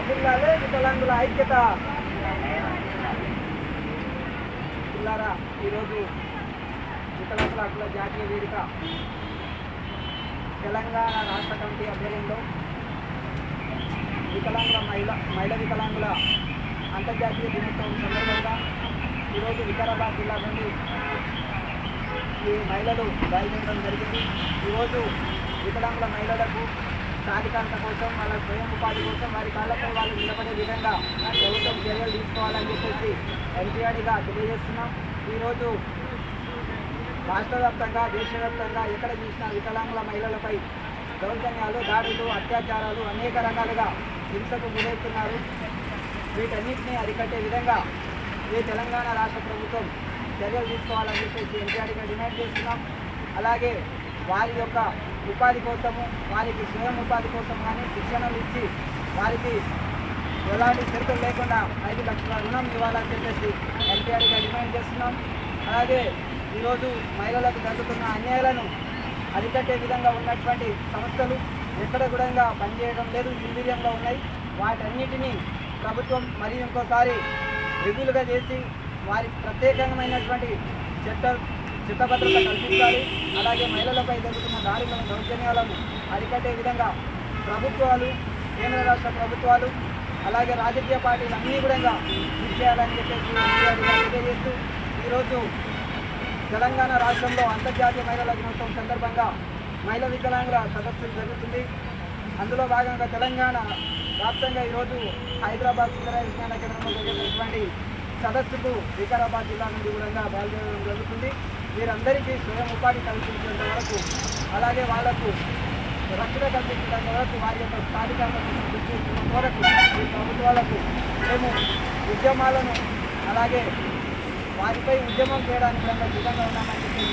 వర్ధిల్లాలే వికలాంగుల ఐక్యత. పిల్లారా, ఈరోజు వికలాంగుల హక్కుల జాతీయ వేదిక తెలంగాణ రాష్ట్ర కమిటీ ఆధ్వర్యంలో మహిళ వికలాంగుల అంతర్జాతీయ దినోత్సవం సందర్భంగా ఈరోజు వికారాబాద్ జిల్లా నుండి ఈ మహిళలు బయలుదేరడం జరిగింది. ఈరోజు వికలాంగుల మహిళలకు సాధికారత కోసం, వాళ్ళ స్వయం ఉపాధి కోసం, వారి కాళ్ళపై వాళ్ళు నిలబడే విధంగా ప్రభుత్వం చర్యలు తీసుకోవాలని చెప్పేసి ఎన్టీఆర్గా తెలియజేస్తున్నాం. ఈరోజు రాష్ట్ర వ్యాప్తంగా, దేశవ్యాప్తంగా ఎక్కడ చూసినా వికలాంగుల మహిళలపై దౌర్జన్యాలు, దాడులు, అత్యాచారాలు అనేక రకాలుగా హింసకు గురవుతున్నారు. వీటన్నిటిని అరికట్టే విధంగా ఈ తెలంగాణ రాష్ట్ర ప్రభుత్వం చర్యలు తీసుకోవాలని చెప్పేసి ఎన్టీఆర్గా డిమాండ్ చేస్తున్నాం. అలాగే వారి యొక్క ఉపాధి కోసము, వారికి స్వయం ఉపాధి కోసం కానీ శిక్షణలు ఇచ్చి వారికి ఎలాంటి షరతులు లేకుండా 5 లక్షల రుణం ఇవ్వాలని చెప్పేసి ఎన్టీఆర్గా డిమాండ్ చేస్తున్నాం. అలాగే ఈరోజు మహిళలకు జరుగుతున్న అన్యాయాలను అరికట్టే విధంగా ఉన్నటువంటి సంస్థలు ఎక్కడ కూడా పనిచేయడం లేదు, నిర్వీర్యంగా ఉన్నాయి. వాటన్నిటినీ ప్రభుత్వం మరి ఇంకోసారి రివ్యూలుగా చేసి వారికి ప్రత్యేకమైనటువంటి చట్టభద్రత కల్పించాలి. అలాగే మహిళలపై జరుగుతున్న దాడులను, దౌర్జన్యాలను అరికట్టే విధంగా ప్రభుత్వాలు, కేంద్ర రాష్ట్ర ప్రభుత్వాలు, అలాగే రాజకీయ పార్టీలు అన్నీ కూడా కృషి చేయాలని చెప్పేసి తెలియజేస్తూ ఈరోజు తెలంగాణ రాష్ట్రంలో అంతర్జాతీయ మహిళల దినోత్సవం సందర్భంగా మహిళా వికలాంగుల సదస్సు జరుగుతుంది. అందులో భాగంగా తెలంగాణ వ్యాప్తంగా ఈరోజు హైదరాబాద్ సుందరయ్య విజ్ఞాన కేంద్రంలో జరిగినటువంటి సదస్సుకు వికారాబాద్ జిల్లా నుండి కూడా బయలుదేరడం జరుగుతుంది. వీరందరికీ స్వయం ఉపాధి కల్పించేంత వరకు, అలాగే వాళ్లకు రక్షణ కల్పించేంత వరకు, వారి యొక్క సాధికారతను గుర్తించిన వరకు ఈ ప్రభుత్వాలకు మేము ఉద్యమాలను, అలాగే వారిపై ఉద్యమం చేయడానికి సిద్ధంగా ఉన్నామని చెప్పి